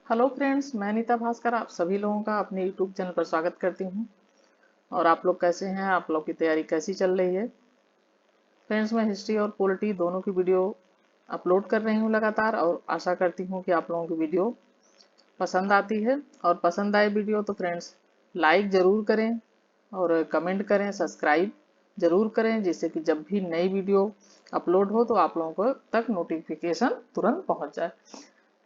Hello friends, मैं नीता भास्कर आप सभी लोगों का अपने यूट्यूब चैनल पर स्वागत करती हूँ। और आप लोग कैसे हैं? आप लोग की तैयारी कैसी चल रही है? फ्रेंड्स, मैं हिस्ट्री और पॉलिटी दोनों की वीडियो अपलोड कर रही हूँ लगातार, और आशा करती हूँ कि आप लोगों की वीडियो पसंद आती है। और पसंद आए वीडियो तो फ्रेंड्स लाइक ज़रूर करें और कमेंट करें, सब्सक्राइब ज़रूर करें, जिससे कि जब भी नई वीडियो अपलोड हो तो आप लोगों को तक नोटिफिकेशन तुरंत पहुँच जाए।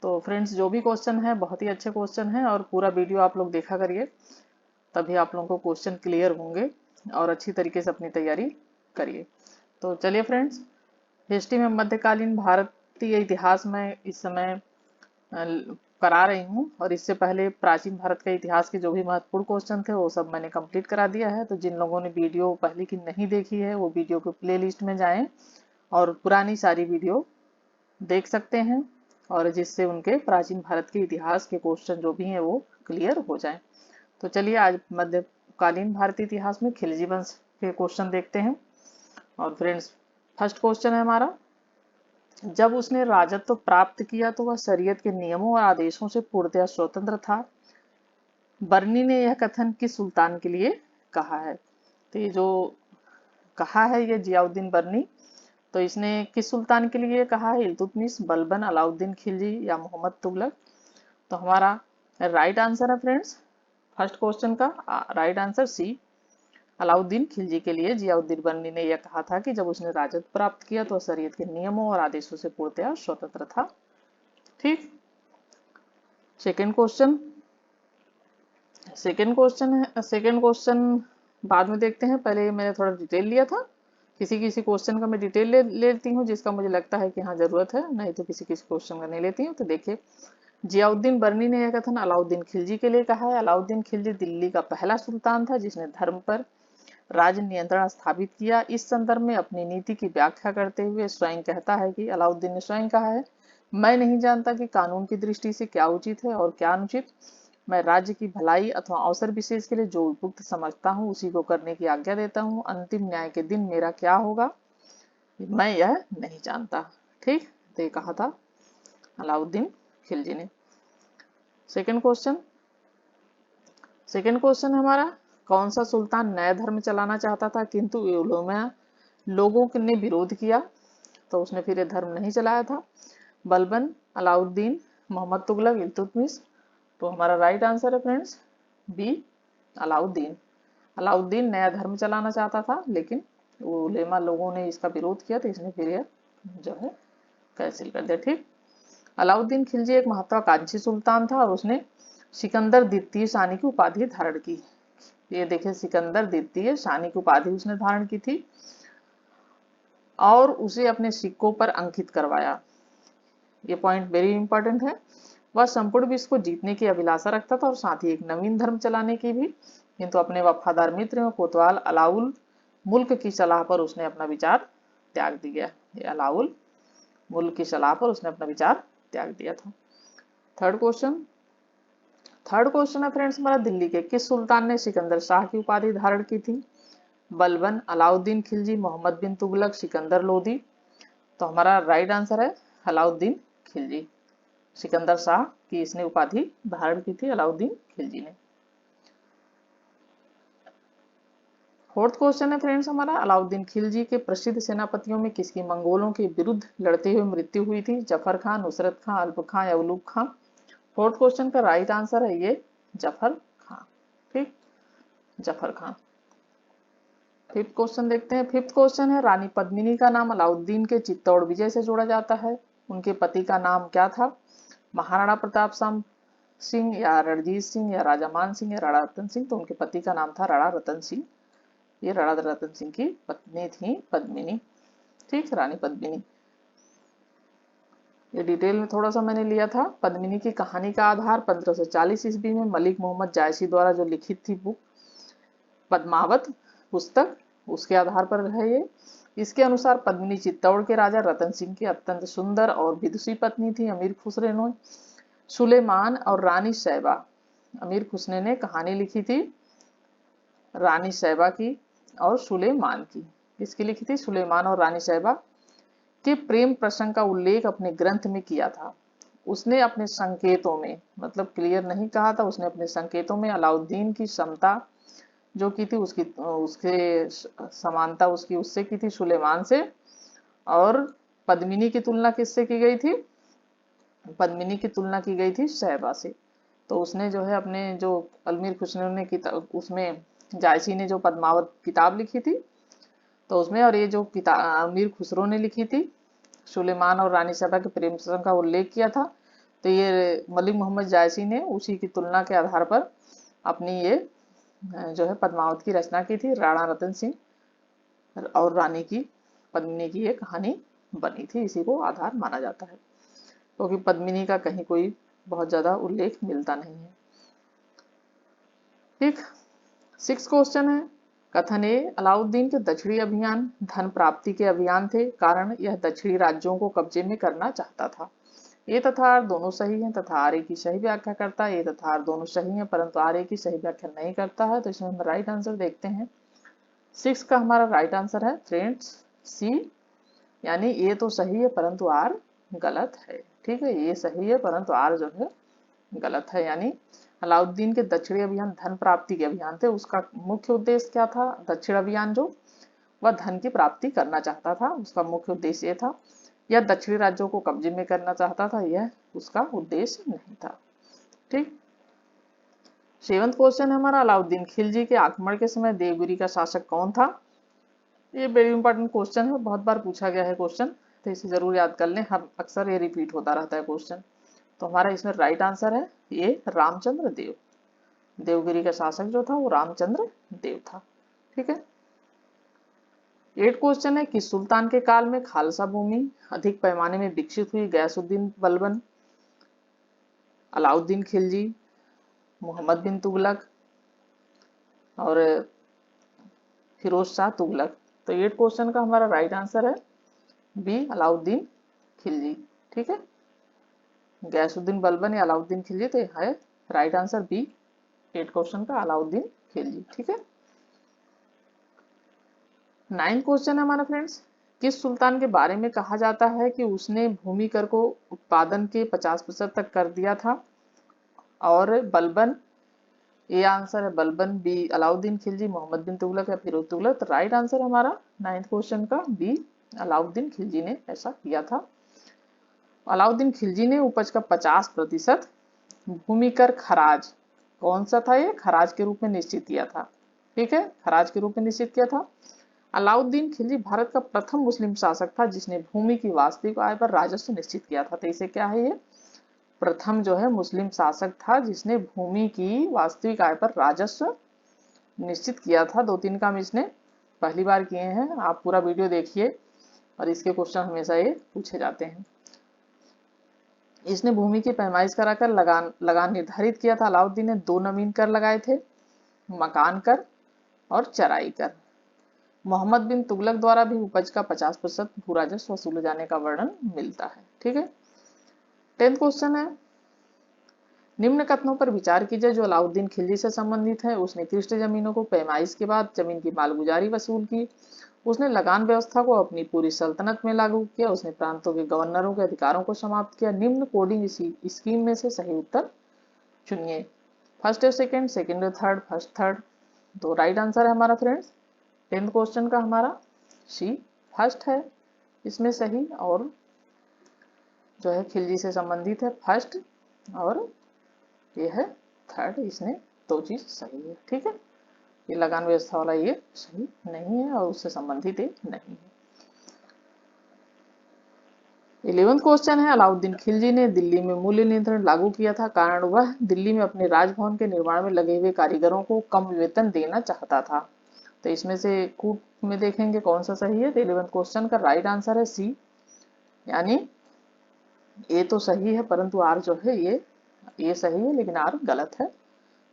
तो फ्रेंड्स, जो भी क्वेश्चन है बहुत ही अच्छे क्वेश्चन है, और पूरा वीडियो आप लोग देखा करिए, तभी आप लोगों को क्वेश्चन क्लियर होंगे और अच्छी तरीके से अपनी तैयारी करिए। तो चलिए फ्रेंड्स, हिस्ट्री में मध्यकालीन भारतीय इतिहास में इस समय करा रही हूँ, और इससे पहले प्राचीन भारत के इतिहास के जो भी महत्वपूर्ण क्वेश्चन थे वो सब मैंने कंप्लीट करा दिया है। तो जिन लोगों ने वीडियो पहले की नहीं देखी है वो वीडियो के प्ले लिस्ट में जाएं और पुरानी सारी वीडियो देख सकते हैं, और जिससे उनके प्राचीन भारत के इतिहास के क्वेश्चन जो भी हैं वो क्लियर हो जाएं। तो चलिए आज मध्यकालीन भारतीय इतिहास में खिलजी वंश के क्वेश्चन देखते हैं। और फ्रेंड्स, फर्स्ट क्वेश्चन है हमारा, जब उसने राजत्व प्राप्त किया तो वह शरीयत के नियमों और आदेशों से पूर्णतः स्वतंत्र था। बर्नी ने यह कथन किस सुल्तान के लिए कहा है? तो ये जो कहा है ये जियाउद्दीन बर्नी, तो इसने किस सुल्तान के लिए कहा है? इल्तुतमिश, बलबन, अलाउद्दीन खिलजी या मोहम्मद तुगलक? तो हमारा राइट आंसर है फ्रेंड्स, फर्स्ट क्वेश्चन का right answer C, Alauddin Khilji के लिए जियाउद्दीन बर्नी ने यह कहा था कि जब उसने राजत्व प्राप्त किया तो शरीयत के नियमों और आदेशों से पूर्णतया स्वतंत्र था। ठीक। सेकेंड क्वेश्चन, सेकेंड क्वेश्चन बाद में देखते हैं, पहले मैंने थोड़ा डिटेल लिया था। किसी किसी क्वेश्चन का मैं डिटेल लेती हूँ जिसका मुझे लगता है कि हाँ जरूरत है, नहीं तो किसी किसी क्वेश्चन का नहीं लेती हूँ। तो देखिए, जियाउद्दीन बर्नी ने यह कथन अलाउद्दीन खिलजी के लिए कहा है। अलाउद्दीन खिलजी दिल्ली का पहला सुल्तान था जिसने धर्म पर राज नियंत्रण स्थापित किया। इस संदर्भ में अपनी नीति की व्याख्या करते हुए स्वयं कहता है कि अलाउद्दीन ने स्वयं कहा है, मैं नहीं जानता कि कानून की दृष्टि से क्या उचित है और क्या अनुचित। मैं राज्य की भलाई अथवा अवसर विशेष के लिए जो उपयुक्त समझता हूँ उसी को करने की आज्ञा देता हूँ। अंतिम न्याय के दिन मेरा क्या होगा मैं यह नहीं जानता। ठीक, तो ये कहा था अलाउद्दीन खिलजी ने। सेकंड क्वेश्चन, सेकंड क्वेश्चन हमारा, कौन सा सुल्तान नया धर्म चलाना चाहता था किंतु उलमा लोगों ने विरोध किया? तो उसने फिर ये धर्म नहीं चलाया था। बलबन, अलाउद्दीन, मोहम्मद तुगलक, इल्तुतमिश? तो हमारा राइट आंसर है फ्रेंड्स बी, अलाउद्दीन। अलाउद्दीन नया धर्म चलाना चाहता था, लेकिन उलेमा लोगों ने इसका विरोध किया, तो इसने फिर यह जो है कैंसिल कर दिया। ठीक। अलाउद्दीन खिलजी एक महत्वाकांक्षी सुल्तान था और उसने सिकंदर द्वितीय शाही की उपाधि धारण की। ये देखिए, सिकंदर द्वितीय शाही की उपाधि उसने धारण की थी और उसे अपने सिक्कों पर अंकित करवाया। ये पॉइंट वेरी इंपॉर्टेंट है। वह संपूर्ण विश्व को जीतने की अभिलाषा रखता था और साथ ही एक नवीन धर्म चलाने की भी, किंतु अपने वफादार मित्र एवं कोतवाल अलाउल मुल्क की सलाह पर उसने अपना विचार त्याग दिया। अलाउल मुल्क की सलाह पर उसने अपना विचार त्याग दिया था। थर्ड क्वेश्चन, थर्ड क्वेश्चन है फ्रेंड्स हमारा, दिल्ली के किस सुल्तान ने सिकंदर शाह की उपाधि धारण की थी? बलबन, अलाउद्दीन खिलजी, मोहम्मद बिन तुगलक, सिकंदर लोदी? तो हमारा राइट आंसर है अलाउद्दीन खिलजी। सिकंदर शाह की इसने उपाधि धारण की थी अलाउद्दीन खिलजी ने। फोर्थ क्वेश्चन है फ्रेंड्स हमारा, अलाउद्दीन खिलजी के प्रसिद्ध सेनापतियों में किसकी मंगोलों के विरुद्ध लड़ते हुए मृत्यु हुई थी? जफर खान, नुसरत खान, अल्प खान या उलूग खान? फोर्थ क्वेश्चन का राइट आंसर है ये जफर खान। ठीक, जफर खान। फिफ्थ क्वेश्चन देखते हैं। फिफ्थ क्वेश्चन है, रानी पद्मिनी का नाम अलाउद्दीन के चित्तौड़ विजय से जोड़ा जाता है। उनके पति का नाम क्या था? महाराणा प्रताप सिंह या रणजीत सिंह या राजा मान सिंह या राणा रतन सिंह? तो उनके पति का नाम था राणा रतन सिंह। ये राणा रतन सिंह की पत्नी थी पद्मिनी। ठीक, रानी पद्मिनी। ये डिटेल में थोड़ा सा मैंने लिया था। पद्मिनी की कहानी का आधार 1540 ईस्वी में मलिक मोहम्मद जायसी द्वारा जो लिखित थी बुक पद्मावत पुस्तक, उसके आधार पर है ये। इसके अनुसार पद्मिनी चित्तौड़ के राजा रतन सिंह की अत्यंत सुंदर और विदुषी पत्नी थी। अमीर खुसरो ने सुलेमान और रानी सैबा, अमीर खुसरो ने कहानी लिखी थी रानी सैबा की और सुलेमान की। किसकी लिखी थी? सुलेमान और रानी सैबा के प्रेम प्रसंग का उल्लेख अपने ग्रंथ में किया था। उसने अपने संकेतों में, मतलब क्लियर नहीं कहा था, उसने अपने संकेतों में अलाउद्दीन की क्षमता जो की थी उसकी उसके समानता उसकी उससे की थी, सुलेमान से। और पद्मिनी की तुलना किससे की गई थी? पद्मिनी की तुलना की गई थी शहबा से। तो उसने जो है अपने जो अमीर खुसरो ने किताब, उसमें जायसी ने जो पद्मावत किताब लिखी थी, तो उसमें, और ये जो किताब अमीर खुसरो ने लिखी थी, सुलेमान और रानी साहबा के प्रेम प्रसंग का उल्लेख किया था, तो ये मलिक मोहम्मद जायसी ने उसी की तुलना के आधार पर अपनी ये जो है पद्मावत की रचना की थी। राणा रतन सिंह और रानी की पद्मिनी की ये कहानी बनी थी, इसी को आधार माना जाता है, क्योंकि पद्मिनी का कहीं कोई बहुत ज्यादा उल्लेख मिलता नहीं है। ठीक, 6 क्वेश्चन है। कथन ए, अलाउद्दीन के दक्षिणी अभियान धन प्राप्ति के अभियान थे, कारण यह दक्षिणी राज्यों को कब्जे में करना चाहता था। ए तथा आर दोनों सही हैं तथा आर ए की सही व्याख्या करता है। ए तथा आर दोनों सही हैं परंतु आर ए की सही व्याख्या नहीं करता है। तो इसमें हम राइट आंसर देखते हैं। 6 का हमारा राइट आंसर है फ्रेंड्स सी, यानी ए तो सही है परंतु आर गलत है। ठीक है, ये सही है परंतु आर जो है गलत है। यानी अलाउद्दीन के दक्षिणी अभियान धन प्राप्ति के अभियान थे, उसका मुख्य उद्देश्य क्या था? दक्षिण अभियान जो वह धन की प्राप्ति करना चाहता था, उसका मुख्य उद्देश्य ये था। यह दक्षिणी राज्यों को कब्जे में करना चाहता था, यह उसका उद्देश्य नहीं था। ठीक, 7वां क्वेश्चन है हमारा, अलाउद्दीन खिलजी के आक्रमण के समय देवगिरी का शासक कौन था? ये वेरी इंपॉर्टेंट क्वेश्चन है, बहुत बार पूछा गया है क्वेश्चन, तो इसे जरूर याद कर लें, हम अक्सर ये रिपीट होता रहता है क्वेश्चन। तो हमारा इसमें राइट आंसर है ये रामचंद्र देव। देवगिरी का शासक जो था वो रामचंद्र देव था। ठीक है, 8 क्वेश्चन है, किस सुल्तान के काल में खालसा भूमि अधिक पैमाने में विकसित हुई? गयासुद्दीन बलबन, अलाउद्दीन खिलजी, मोहम्मद बिन तुगलक और फिरोज शाह तुगलक। तो 8 क्वेश्चन का हमारा राइट आंसर है बी, अलाउद्दीन खिलजी। ठीक है, गयासुद्दीन बलबन या अलाउद्दीन खिलजी, तो है राइट आंसर बी 8 क्वेश्चन का अलाउद्दीन खिलजी। ठीक है, 9 क्वेश्चन है हमारा फ्रेंड्स, किस सुल्तान के बारे में कहा जाता है कि उसने भूमि कर को उत्पादन के 50% तक कर दिया था? और बलबन, ए आंसर है बलबन, बी अलाउद्दीन खिलजी, मोहम्मद बिन तुगलक या फिरोज तुगलक। तो राइट आंसर हमारा 9th क्वेश्चन का बी, अलाउद्दीन खिलजी ने ऐसा किया था। अलाउद्दीन खिलजी ने उपज का 50% भूमि कर खराज, कौन सा था ये? खराज के रूप में निश्चित किया था। ठीक है, खराज के रूप में निश्चित किया था। अलाउद्दीन खिलजी भारत का प्रथम मुस्लिम शासक था जिसने भूमि की वास्तविक आय पर राजस्व निश्चित किया था। तो इसे क्या है, ये प्रथम जो है मुस्लिम शासक था जिसने भूमि की वास्तविक आय पर राजस्व निश्चित किया था। 2-3 काम इसने पहली बार किए हैं, आप पूरा वीडियो देखिए और इसके क्वेश्चन हमेशा ये पूछे जाते हैं। इसने भूमि की पैमाइश कराकर लगान निर्धारित किया था। अलाउद्दीन ने 2 नवीन कर लगाए थे, मकान कर और चराई कर। मोहम्मद बिन तुगलक द्वारा भी उपज का 50% भू राजस्व वसूले जाने का वर्णन मिलता है। ठीक है, 10th क्वेश्चन है, निम्न कथनों पर विचार कीजिए जो अलाउद्दीन खिलजी से संबंधित है। उसने कृष्ण जमीनों को पैमाइश के बाद जमीन की मालगुजारी वसूल की। उसने लगान व्यवस्था को अपनी पूरी सल्तनत में लागू किया। उसने प्रांतों के गवर्नरों के अधिकारों को समाप्त किया। निम्न कोडिंग स्कीम में से सही उत्तर चुनिए। फर्स्ट और सेकंड, सेकंड और थर्ड, फर्स्ट थर्ड। तो राइट आंसर है हमारा फ्रेंड्स 10th क्वेश्चन का हमारा सी, फर्स्ट है इसमें सही, और जो है खिलजी से संबंधित है फर्स्ट, और ये है थर्ड, इसमें 2 चीज सही है। ठीक है, ये लगान व्यवस्था वाला ये सही नहीं है और उससे संबंधित ये नहीं है। 11th क्वेश्चन है, अलाउद्दीन खिलजी ने दिल्ली में मूल्य नियंत्रण लागू किया था, कारण वह दिल्ली में अपने राजभवन के निर्माण में लगे हुए कारीगरों को कम वेतन देना चाहता था। तो इसमें से कूट में देखेंगे कौन सा सही है। तो 11th क्वेश्चन का राइट आंसर है सी, यानी ए तो सही है परंतु आर जो है ये सही है लेकिन आर गलत है।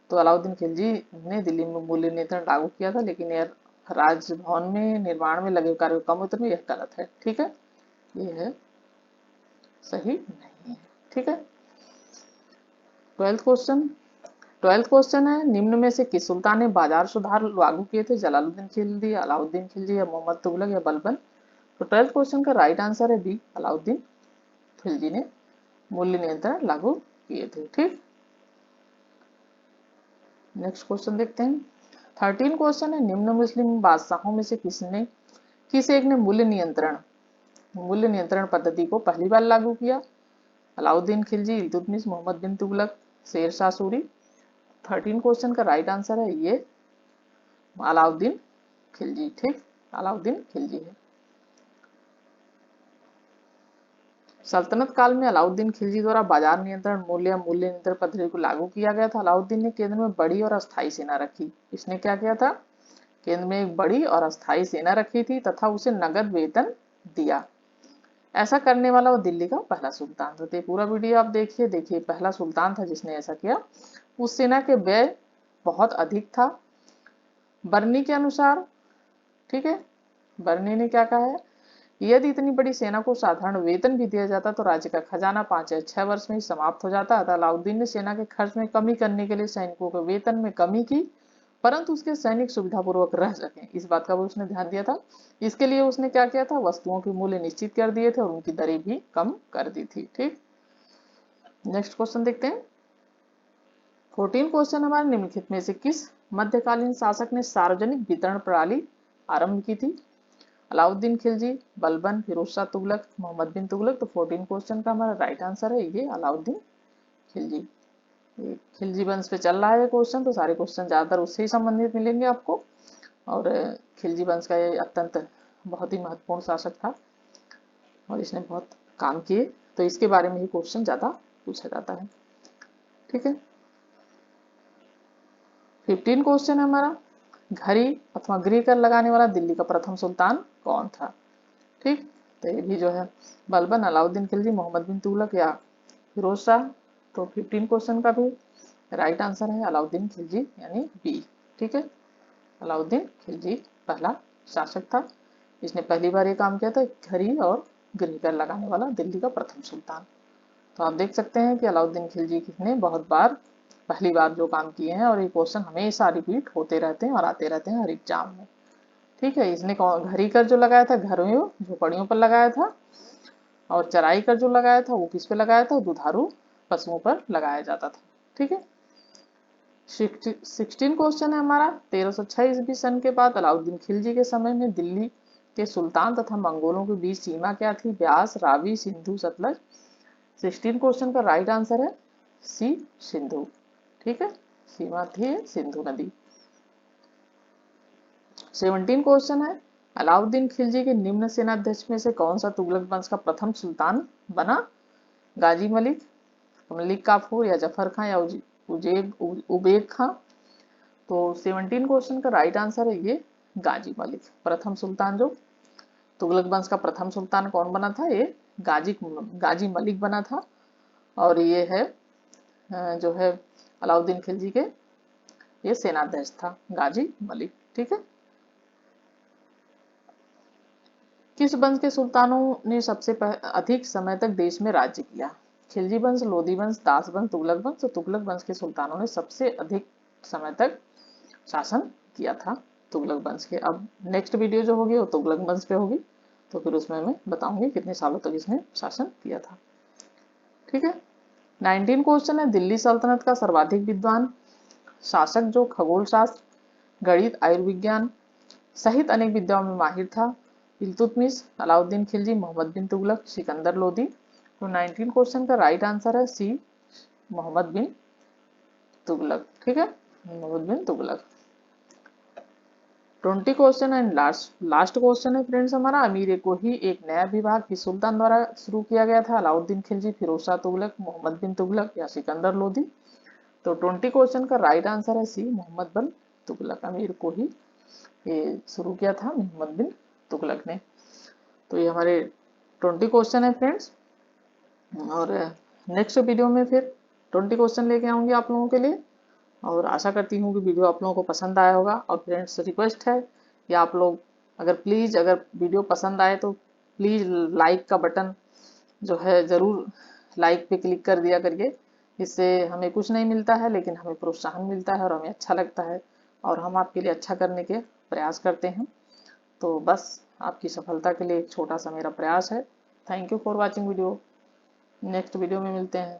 तो अलाउद्दीन खिलजी ने दिल्ली में मूल्य नियंत्रण लागू किया था लेकिन यह राजभवन में निर्माण में लगे कार्य कम वेतन में, यह गलत है। ठीक है, ये है सही नहीं है। ठीक है, 12th क्वेश्चन है, निम्न में से किस सुल्तान ने बाजार सुधार लागू किए थे? जलालुद्दीन खिलजी, अलाउद्दीन खिलजी या मोहम्मद तुगलक या बलबन। तो 12th क्वेश्चन का राइट आंसर है बी, अलाउद्दीन खिलजी ने मूल्य नियंत्रण लागू किए थे। ठीक, नेक्स्ट क्वेश्चन देखते हैं। 13 क्वेश्चन है, निम्न मुस्लिम बादशाहों में से किस एक ने मूल्य नियंत्रण पद्धति को पहली बार लागू किया? अलाउद्दीन खिलजी, इल्तुतमिश, मोहम्मद बिन तुगलक, शेर शाह सूरी। 13 क्वेश्चन का राइट आंसर है ये अलाउद्दीन खिलजी। ठीक, अलाउद्दीन खिलजी है। सल्तनत काल में अलाउद्दीन खिलजी द्वारा बाजार नियंत्रण मूल्य नियंत्रण पद्धति को लागू किया गया था। अलाउद्दीन ने केंद्र में बड़ी और अस्थायी सेना रखी। इसने क्या किया था? केंद्र में एक बड़ी और अस्थायी सेना रखी थी तथा उसे नगद वेतन दिया। ऐसा करने वाला वो दिल्ली का पहला सुल्तान था। तो पूरा वीडियो आप देखिए पहला सुल्तान था जिसने ऐसा किया। उस सेना के व्यय बहुत अधिक था बर्नी के अनुसार। ठीक है, बर्नी ने क्या कहा है, यदि इतनी बड़ी सेना को साधारण वेतन भी दिया जाता तो राज्य का खजाना 5 या 6 वर्ष में ही समाप्त हो जाता। अलाउद्दीन ने सेना के खर्च में कमी करने के लिए सैनिकों के वेतन में कमी की, परंतु उसके सैनिक सुविधापूर्वक रह सके इस बात का भी उसने ध्यान दिया था। इसके लिए उसने क्या किया था, वस्तुओं के मूल्य निश्चित कर दिए थे और उनकी दरें भी कम कर दी थी। ठीक, नेक्स्ट क्वेश्चन देखते हैं। 14 क्वेश्चन हमारे निम्नलिखित में से किस मध्यकालीन शासक ने सार्वजनिक वितरण प्रणाली आरंभ की थी? अलाउद्दीन खिलजी, बलबन, फिरोज शाह तुगलक, मोहम्मद बिन तुगलक। तो 14 क्वेश्चन का हमारा राइट आंसर है ये अलाउद्दीन खिलजी। खिलजी वंश पे चल रहा है क्वेश्चन, तो सारे क्वेश्चन ज्यादातर उससे ही संबंधित मिलेंगे आपको। और खिलजी वंश का ये अत्यंत बहुत ही महत्वपूर्ण शासक था और इसने बहुत काम किए, तो इसके बारे में ही क्वेश्चन ज्यादा पूछा जाता है। ठीक है, 15 क्वेश्चन है हमारा, घड़ी अथवा गृह कर लगाने वाला दिल्ली का प्रथम सुल्तान कौन था? ठीक, तो ये भी जो है बलबन, अलाउद्दीन खिलजी, मोहम्मद बिन तुगलक या फिरोज शाह। तो 15 क्वेश्चन का भी राइट आंसर है अलाउद्दीन खिलजी यानी बी। ठीक है, अलाउद्दीन खिलजी पहला शासक था, इसने पहली बार ये काम किया था, घड़ी और गृह कर लगाने वाला दिल्ली का प्रथम सुल्तान। तो आप देख सकते हैं कि अलाउद्दीन खिलजी ने बहुत बार पहली बार जो काम किए हैं और ये क्वेश्चन हमेशा रिपीट होते रहते हैं और आते रहते हैं हर एग्जाम में। ठीक है, इसने घड़ी कर जो लगाया था घरों झोपड़ियों पर लगाया था, और चराई कर जो लगाया था वो किस पे लगाया था, दुधारू पशुओं पर लगाया जाता था। ठीक है, 16 क्वेश्चन है हमारा, 1306 ईस्वी सन के बाद अलाउद्दीन खिलजी के समय में दिल्ली के सुल्तान तथा मंगोलों के बीच सीमा क्या थी? ब्यास, रावी, सिंधु, सतलज। 16 क्वेश्चन का राइट आंसर है सी सिंधु। ठीक है, सीमा थी सिंधु नदी। 17 क्वेश्चन है, अलाउद्दीन खिलजी के निम्न सेनाध्यक्ष में से कौन सा तुगलक वंश का प्रथम सुल्तान बना? गाजी मलिक, मलिक काफूर या जफर खां या उबेग खां। तो 17 क्वेश्चन का राइट आंसर है ये गाजी मलिक। प्रथम सुल्तान जो तुगलक वंश का प्रथम सुल्तान कौन बना था? ये गाजी मलिक बना था, और ये है जो है अलाउद्दीन खिलजी के ये सेनाध्यक्ष था गाजी मलिक। ठीक है, किस वंश के सुल्तानों ने सबसे अधिक समय तक देश में राज्य किया? खिलजी वंश, लोधी वंश, दास वंश, तुगलक वंश। तो तुगलक वंश के सुल्तानों ने सबसे अधिक समय तक शासन किया था तुगलक वंश के। अब नेक्स्ट वीडियो जो होगी वो तुगलक वंश पे होगी, तो फिर उसमें मैं बताऊंगी कितने सालों तक इसने शासन किया था। ठीक है, 19 क्वेश्चन है, दिल्ली सल्तनत का सर्वाधिक विद्वान शासक जो खगोल शास्त्र, गणित, आयुर्विज्ञान सहित अनेक विद्याओं में माहिर था? इल्तुतमिश, अलाउद्दीन खिलजी, मोहम्मद बिन तुगलक, सिकंदर लोदी। तो 19 क्वेश्चन का राइट आंसर है सी मोहम्मद बिन तुगलक। ठीक है, Mohammad bin Tughlaq. 20 question and last question है फ्रेंड्स हमारा, अमीर को ही एक नया विभाग किस सुल्तान द्वारा शुरू किया गया था? अलाउद्दीन खिलजी, फिरोज शाह तुगलक, मोहम्मद बिन तुगलक या सिकंदर लोदी। तो 20 क्वेश्चन का राइट आंसर है सी मोहम्मद बिन तुगलक। अमीर को ही ये शुरू किया था मोहम्मद बिन तुगलक ने। तो ये हमारे 20 क्वेश्चन है फ्रेंड्स, और नेक्स्ट वीडियो में फिर 20 क्वेश्चन लेके आऊंगी आप लोगों के लिए, और आशा करती हूँ कि वीडियो आप लोगों को पसंद आया होगा। और फ्रेंड्स रिक्वेस्ट है कि आप लोग अगर वीडियो पसंद आए तो प्लीज़ लाइक का बटन जो है ज़रूर लाइक पे क्लिक कर दिया करिए। इससे हमें कुछ नहीं मिलता है, लेकिन हमें प्रोत्साहन मिलता है और हमें अच्छा लगता है, और हम आपके लिए अच्छा करने के प्रयास करते हैं। तो बस आपकी सफलता के लिए एक छोटा सा मेरा प्रयास है। Thank you for watching video. Next video में मिलते हैं।